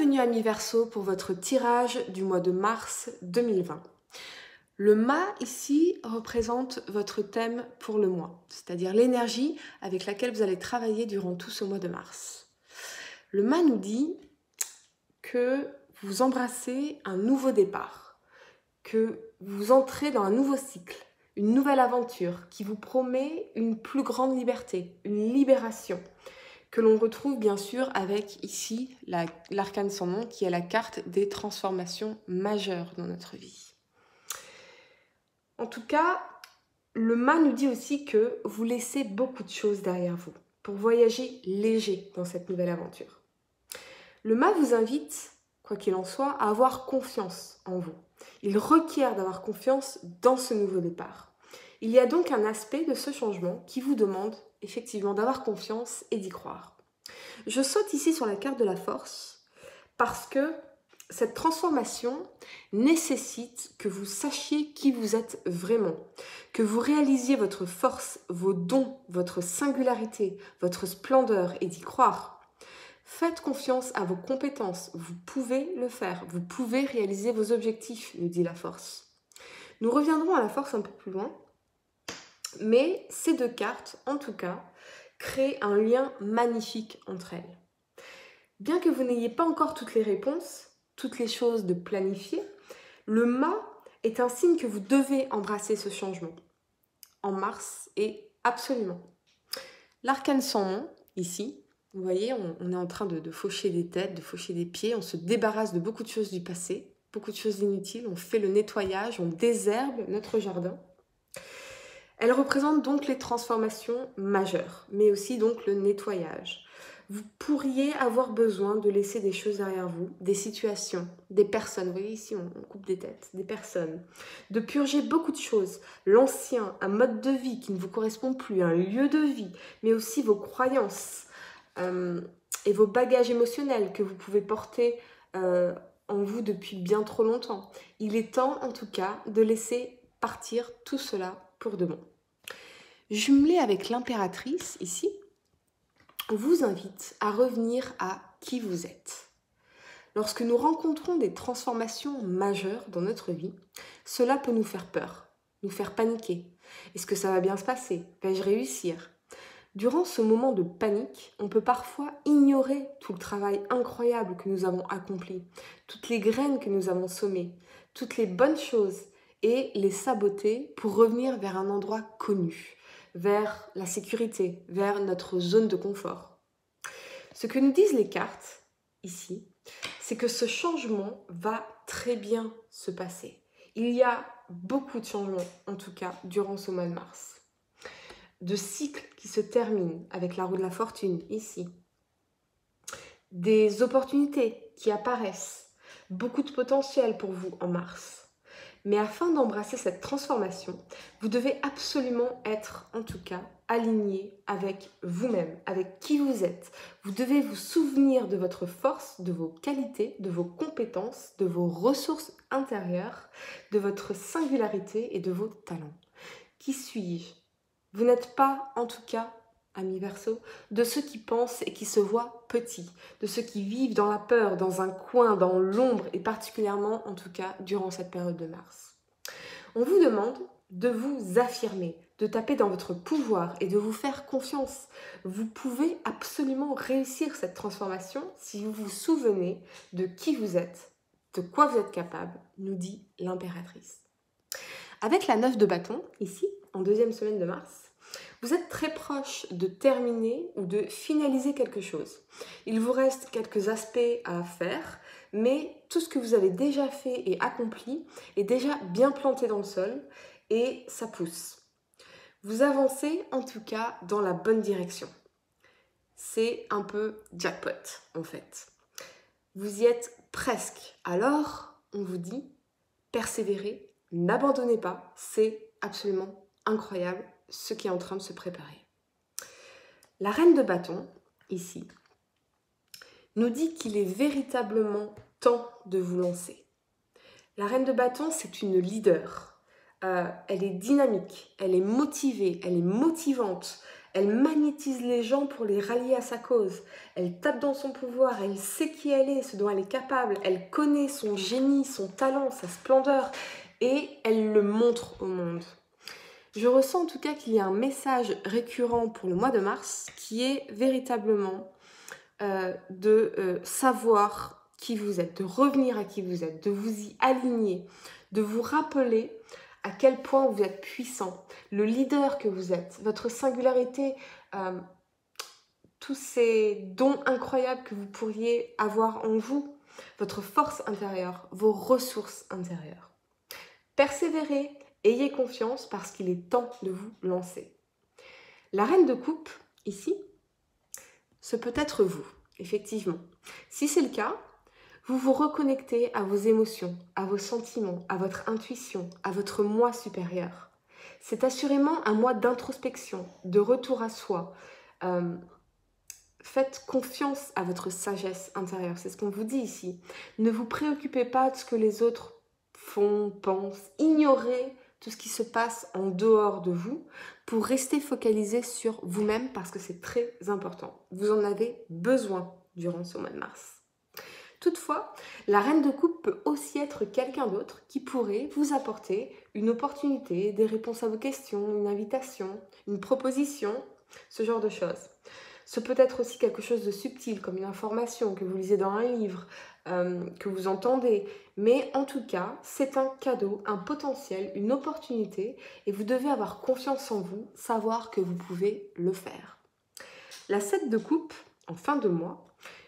Bienvenue amis Verseau pour votre tirage du mois de mars 2020. Le mât ici représente votre thème pour le mois, c'est-à-dire l'énergie avec laquelle vous allez travailler durant tout ce mois de mars. Le mât nous dit que vous embrassez un nouveau départ, que vous entrez dans un nouveau cycle, une nouvelle aventure qui vous promet une plus grande liberté, une libération, que l'on retrouve bien sûr avec ici l'arcane sans nom qui est la carte des transformations majeures dans notre vie. En tout cas, le mât nous dit aussi que vous laissez beaucoup de choses derrière vous pour voyager léger dans cette nouvelle aventure. Le mât vous invite, quoi qu'il en soit, à avoir confiance en vous. Il requiert d'avoir confiance dans ce nouveau départ. Il y a donc un aspect de ce changement qui vous demande effectivement d'avoir confiance et d'y croire. Je saute ici sur la carte de la force parce que cette transformation nécessite que vous sachiez qui vous êtes vraiment, que vous réalisiez votre force, vos dons, votre singularité, votre splendeur et d'y croire. Faites confiance à vos compétences, vous pouvez le faire, vous pouvez réaliser vos objectifs, nous dit la force. Nous reviendrons à la force un peu plus loin, mais ces deux cartes, en tout cas, créent un lien magnifique entre elles. Bien que vous n'ayez pas encore toutes les réponses, toutes les choses de planifier, le mât est un signe que vous devez embrasser ce changement en mars et absolument. L'arcane sans nom, ici, vous voyez, on est en train de faucher des têtes, de faucher des pieds, on se débarrasse de beaucoup de choses du passé, beaucoup de choses inutiles, on fait le nettoyage, on désherbe notre jardin. Elle représente donc les transformations majeures, mais aussi donc le nettoyage. Vous pourriez avoir besoin de laisser des choses derrière vous, des situations, des personnes. Vous voyez ici, on coupe des têtes, des personnes. De purger beaucoup de choses. L'ancien, un mode de vie qui ne vous correspond plus, un lieu de vie, mais aussi vos croyances et vos bagages émotionnels que vous pouvez porter en vous depuis bien trop longtemps. Il est temps, en tout cas, de laisser partir tout cela pour de bon. Jumelé avec l'impératrice, ici, vous invite à revenir à qui vous êtes. Lorsque nous rencontrons des transformations majeures dans notre vie, cela peut nous faire peur, nous faire paniquer. Est-ce que ça va bien se passer? Vais-je réussir? Durant ce moment de panique, on peut parfois ignorer tout le travail incroyable que nous avons accompli, toutes les graines que nous avons semées, toutes les bonnes choses et les saboter pour revenir vers un endroit connu, vers la sécurité, vers notre zone de confort. Ce que nous disent les cartes, ici, c'est que ce changement va très bien se passer. Il y a beaucoup de changements, en tout cas, durant ce mois de mars. De cycles qui se terminent avec la roue de la fortune, ici. Des opportunités qui apparaissent. Beaucoup de potentiel pour vous en mars. Mais afin d'embrasser cette transformation, vous devez absolument être, en tout cas, aligné avec vous-même, avec qui vous êtes. Vous devez vous souvenir de votre force, de vos qualités, de vos compétences, de vos ressources intérieures, de votre singularité et de vos talents. Qui suis-je? Vous n'êtes pas, en tout cas, amis Verseau, de ceux qui pensent et qui se voient petits, de ceux qui vivent dans la peur, dans un coin, dans l'ombre, et particulièrement, en tout cas, durant cette période de mars. On vous demande de vous affirmer, de taper dans votre pouvoir et de vous faire confiance. Vous pouvez absolument réussir cette transformation si vous vous souvenez de qui vous êtes, de quoi vous êtes capable, nous dit l'impératrice. Avec la 9 de bâton, ici, en deuxième semaine de mars, vous êtes très proche de terminer ou de finaliser quelque chose. Il vous reste quelques aspects à faire, mais tout ce que vous avez déjà fait et accompli est déjà bien planté dans le sol et ça pousse. Vous avancez en tout cas dans la bonne direction. C'est un peu jackpot en fait. Vous y êtes presque. Alors, on vous dit, persévérez, n'abandonnez pas, c'est absolument incroyable ce qui est en train de se préparer. La reine de bâton, ici, nous dit qu'il est véritablement temps de vous lancer. La reine de bâton, c'est une leader. Elle est dynamique, elle est motivée, elle est motivante, Elle magnétise les gens pour les rallier à sa cause. Elle tape dans son pouvoir, elle sait qui elle est, ce dont elle est capable. Elle connaît son génie, son talent, sa splendeur et elle le montre au monde. Je ressens en tout cas qu'il y a un message récurrent pour le mois de mars qui est véritablement de savoir qui vous êtes, de revenir à qui vous êtes, de vous y aligner, de vous rappeler à quel point vous êtes puissant, le leader que vous êtes, votre singularité, tous ces dons incroyables que vous pourriez avoir en vous, votre force intérieure, vos ressources intérieures. Persévérez, ayez confiance parce qu'il est temps de vous lancer. La reine de coupe, ici, ce peut être vous, effectivement. Si c'est le cas, vous vous reconnectez à vos émotions, à vos sentiments, à votre intuition, à votre moi supérieur. C'est assurément un mois d'introspection, de retour à soi. Faites confiance à votre sagesse intérieure, c'est ce qu'on vous dit ici. Ne vous préoccupez pas de ce que les autres font, pensent. Ignorez tout ce qui se passe en dehors de vous pour rester focalisé sur vous-même parce que c'est très important. Vous en avez besoin durant ce mois de mars. Toutefois, la reine de coupe peut aussi être quelqu'un d'autre qui pourrait vous apporter une opportunité, des réponses à vos questions, une invitation, une proposition, ce genre de choses. Ce peut être aussi quelque chose de subtil, comme une information que vous lisez dans un livre, que vous entendez. Mais en tout cas, c'est un cadeau, un potentiel, une opportunité et vous devez avoir confiance en vous, savoir que vous pouvez le faire. La 7 de coupe, en fin de mois,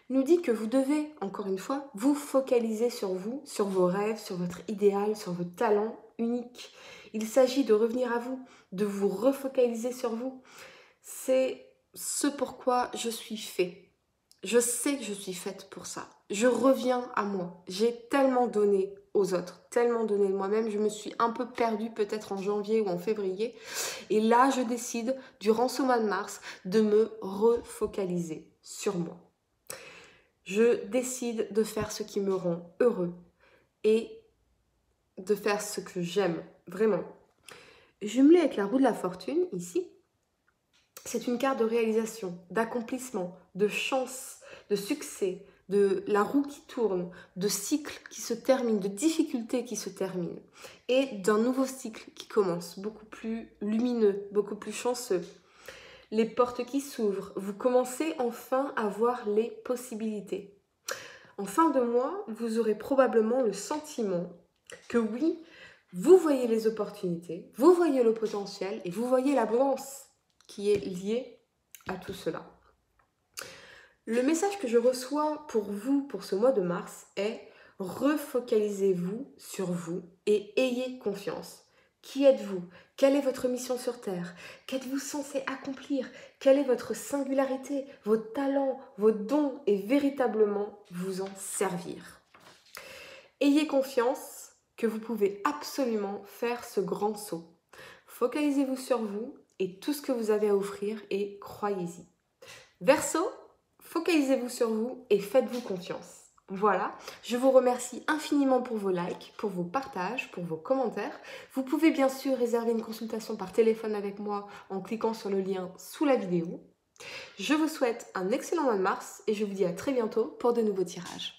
nous dit que vous devez, encore une fois, vous focaliser sur vous, sur vos rêves, sur votre idéal, sur vos talents uniques. Il s'agit de revenir à vous, de vous refocaliser sur vous. C'est ce pourquoi je suis fait. Je sais que je suis faite pour ça. Je reviens à moi. J'ai tellement donné aux autres, tellement donné de moi-même. Je me suis un peu perdue peut-être en janvier ou en février. Et là, je décide, durant ce mois de mars, de me refocaliser sur moi. Je décide de faire ce qui me rend heureux et de faire ce que j'aime, vraiment. Jumelé avec la roue de la fortune, ici, c'est une carte de réalisation, d'accomplissement, de chance, de succès, de la roue qui tourne, de cycle qui se termine, de difficultés qui se terminent et d'un nouveau cycle qui commence, beaucoup plus lumineux, beaucoup plus chanceux. Les portes qui s'ouvrent, vous commencez enfin à voir les possibilités. En fin de mois, vous aurez probablement le sentiment que oui, vous voyez les opportunités, vous voyez le potentiel et vous voyez l'abondance qui est liée à tout cela. Le message que je reçois pour vous pour ce mois de mars est refocalisez-vous sur vous et ayez confiance. Qui êtes-vous? Quelle est votre mission sur Terre? Qu'êtes-vous censé accomplir? Quelle est votre singularité, vos talents, vos dons et véritablement vous en servir? Ayez confiance que vous pouvez absolument faire ce grand saut. Focalisez-vous sur vous et tout ce que vous avez à offrir et croyez-y. Verseau, focalisez-vous sur vous et faites-vous confiance. Voilà, je vous remercie infiniment pour vos likes, pour vos partages, pour vos commentaires. Vous pouvez bien sûr réserver une consultation par téléphone avec moi en cliquant sur le lien sous la vidéo. Je vous souhaite un excellent mois de mars et je vous dis à très bientôt pour de nouveaux tirages.